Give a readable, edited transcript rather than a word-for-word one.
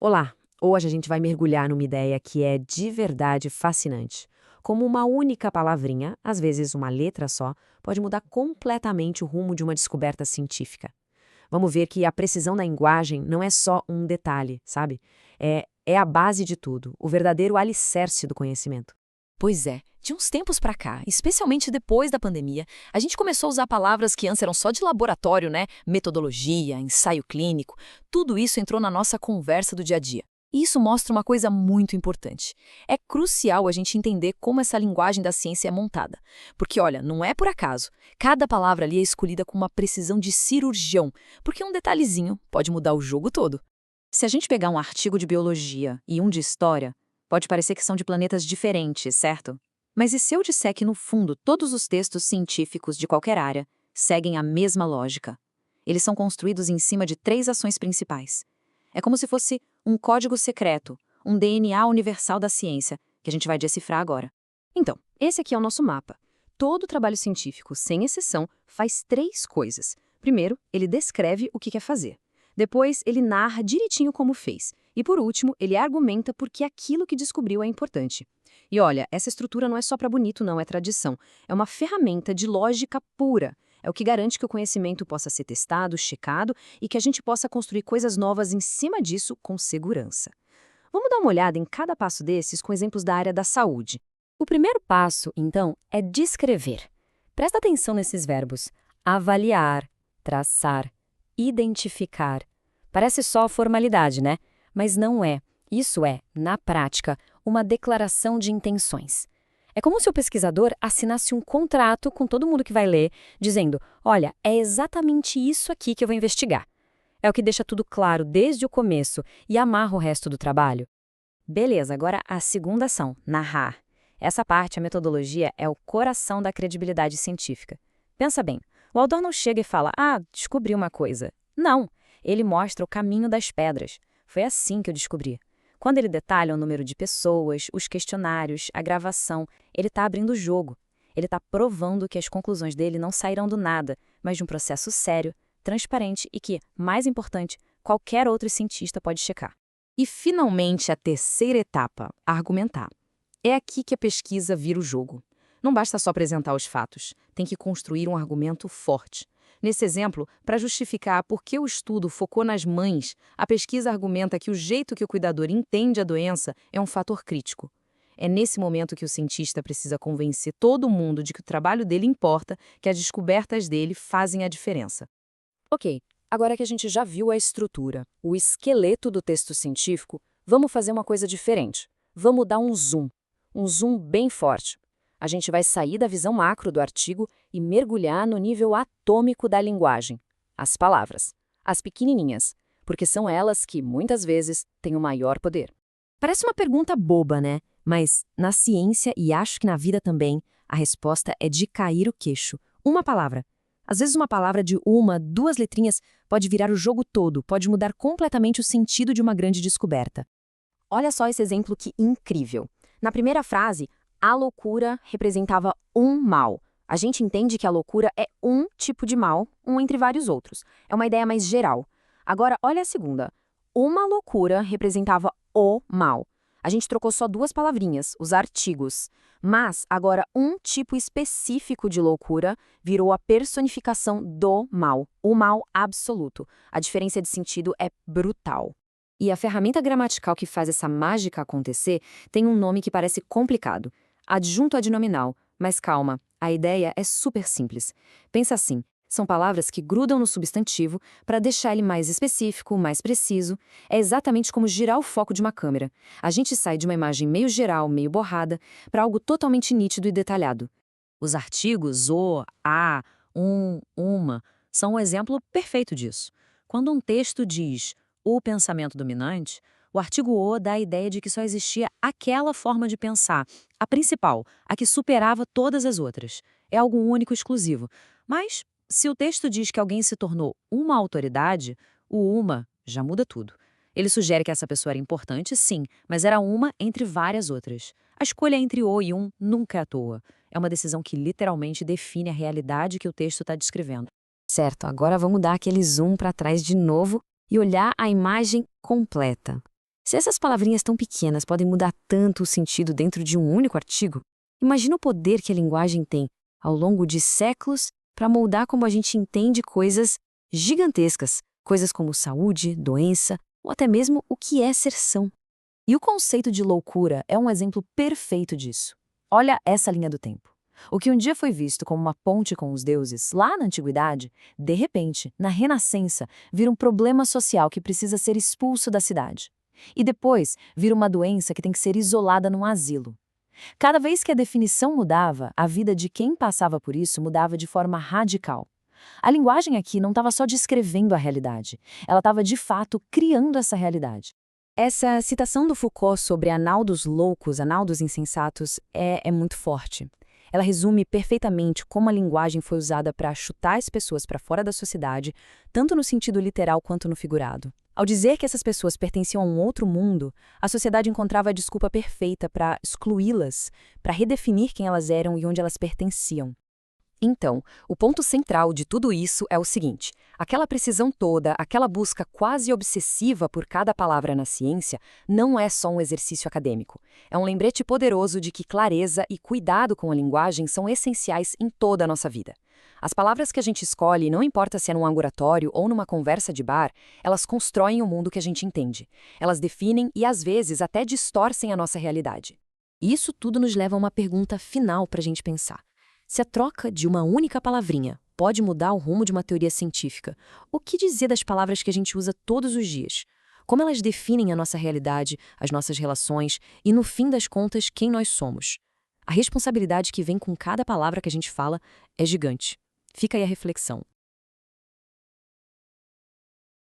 Olá! Hoje a gente vai mergulhar numa ideia que é de verdade fascinante. Como uma única palavrinha, às vezes uma letra só, pode mudar completamente o rumo de uma descoberta científica. Vamos ver que a precisão da linguagem não é só um detalhe, sabe? É a base de tudo, o verdadeiro alicerce do conhecimento. Pois é, de uns tempos pra cá, especialmente depois da pandemia, a gente começou a usar palavras que antes eram só de laboratório, né? Metodologia, ensaio clínico, tudo isso entrou na nossa conversa do dia a dia. E isso mostra uma coisa muito importante. É crucial a gente entender como essa linguagem da ciência é montada. Porque, olha, não é por acaso. Cada palavra ali é escolhida com uma precisão de cirurgião, porque um detalhezinho pode mudar o jogo todo. Se a gente pegar um artigo de biologia e um de história, pode parecer que são de planetas diferentes, certo? Mas e se eu disser que, no fundo, todos os textos científicos de qualquer área seguem a mesma lógica? Eles são construídos em cima de três ações principais. É como se fosse um código secreto, um DNA universal da ciência, que a gente vai decifrar agora. Então, esse aqui é o nosso mapa. Todo trabalho científico, sem exceção, faz três coisas. Primeiro, ele descreve o que quer fazer. Depois, ele narra direitinho como fez. E por último, ele argumenta por que aquilo que descobriu é importante. E olha, essa estrutura não é só para bonito, não, é tradição. É uma ferramenta de lógica pura. É o que garante que o conhecimento possa ser testado, checado e que a gente possa construir coisas novas em cima disso com segurança. Vamos dar uma olhada em cada passo desses com exemplos da área da saúde. O primeiro passo, então, é descrever. Presta atenção nesses verbos: avaliar, traçar, identificar. Parece só formalidade, né? Mas não é. Isso é, na prática, uma declaração de intenções. É como se o pesquisador assinasse um contrato com todo mundo que vai ler, dizendo: olha, é exatamente isso aqui que eu vou investigar. É o que deixa tudo claro desde o começo e amarra o resto do trabalho. Beleza, agora a segunda ação, narrar. Essa parte, a metodologia, é o coração da credibilidade científica. Pensa bem, o autor não chega e fala: descobri uma coisa. Não, ele mostra o caminho das pedras. Foi assim que eu descobri. Quando ele detalha o número de pessoas, os questionários, a gravação, ele está abrindo o jogo. Ele está provando que as conclusões dele não sairão do nada, mas de um processo sério, transparente e que, mais importante, qualquer outro cientista pode checar. E, finalmente, a terceira etapa, argumentar. É aqui que a pesquisa vira o jogo. Não basta só apresentar os fatos, tem que construir um argumento forte. Nesse exemplo, para justificar por que o estudo focou nas mães, a pesquisa argumenta que o jeito que o cuidador entende a doença é um fator crítico. É nesse momento que o cientista precisa convencer todo mundo de que o trabalho dele importa, que as descobertas dele fazem a diferença. Ok, agora que a gente já viu a estrutura, o esqueleto do texto científico, vamos fazer uma coisa diferente. Vamos dar um zoom bem forte. A gente vai sair da visão macro do artigo e mergulhar no nível atômico da linguagem. As palavras, as pequenininhas, porque são elas que, muitas vezes, têm o maior poder. Parece uma pergunta boba, né? Mas na ciência, e acho que na vida também, a resposta é de cair o queixo. Uma palavra. Às vezes uma palavra de uma, duas letrinhas pode virar o jogo todo, pode mudar completamente o sentido de uma grande descoberta. Olha só esse exemplo que incrível. Na primeira frase, a loucura representava um mal. A gente entende que a loucura é um tipo de mal, um entre vários outros. É uma ideia mais geral. Agora, olha a segunda. Uma loucura representava o mal. A gente trocou só duas palavrinhas, os artigos. Mas, agora, um tipo específico de loucura virou a personificação do mal, o mal absoluto. A diferença de sentido é brutal. E a ferramenta gramatical que faz essa mágica acontecer tem um nome que parece complicado. Adjunto adnominal. Mas calma, a ideia é super simples. Pensa assim, são palavras que grudam no substantivo para deixar ele mais específico, mais preciso. É exatamente como girar o foco de uma câmera. A gente sai de uma imagem meio geral, meio borrada, para algo totalmente nítido e detalhado. Os artigos o, a, uma são um exemplo perfeito disso. Quando um texto diz o pensamento dominante, o artigo o dá a ideia de que só existia aquela forma de pensar, a principal, a que superava todas as outras. É algo único e exclusivo. Mas, se o texto diz que alguém se tornou uma autoridade, o uma já muda tudo. Ele sugere que essa pessoa era importante, sim, mas era uma entre várias outras. A escolha entre o e um nunca é à toa. É uma decisão que literalmente define a realidade que o texto está descrevendo. Certo, agora vamos dar aquele zoom para trás de novo e olhar a imagem completa. Se essas palavrinhas tão pequenas podem mudar tanto o sentido dentro de um único artigo, imagina o poder que a linguagem tem, ao longo de séculos, para moldar como a gente entende coisas gigantescas, coisas como saúde, doença, ou até mesmo o que é ser são. E o conceito de loucura é um exemplo perfeito disso. Olha essa linha do tempo. O que um dia foi visto como uma ponte com os deuses, lá na antiguidade, de repente, na Renascença, vira um problema social que precisa ser expulso da cidade. E depois, vira uma doença que tem que ser isolada num asilo. Cada vez que a definição mudava, a vida de quem passava por isso mudava de forma radical. A linguagem aqui não estava só descrevendo a realidade, ela estava de fato criando essa realidade. Essa citação do Foucault sobre a nau dos loucos, a nau dos insensatos, é muito forte. Ela resume perfeitamente como a linguagem foi usada para chutar as pessoas para fora da sociedade, tanto no sentido literal quanto no figurado. Ao dizer que essas pessoas pertenciam a um outro mundo, a sociedade encontrava a desculpa perfeita para excluí-las, para redefinir quem elas eram e onde elas pertenciam. Então, o ponto central de tudo isso é o seguinte: aquela precisão toda, aquela busca quase obsessiva por cada palavra na ciência, não é só um exercício acadêmico. É um lembrete poderoso de que clareza e cuidado com a linguagem são essenciais em toda a nossa vida. As palavras que a gente escolhe, não importa se é num ambulatório ou numa conversa de bar, elas constroem o mundo que a gente entende. Elas definem e, às vezes, até distorcem a nossa realidade. E isso tudo nos leva a uma pergunta final para a gente pensar. Se a troca de uma única palavrinha pode mudar o rumo de uma teoria científica, o que dizer das palavras que a gente usa todos os dias? Como elas definem a nossa realidade, as nossas relações e, no fim das contas, quem nós somos? A responsabilidade que vem com cada palavra que a gente fala é gigante. Fica aí a reflexão.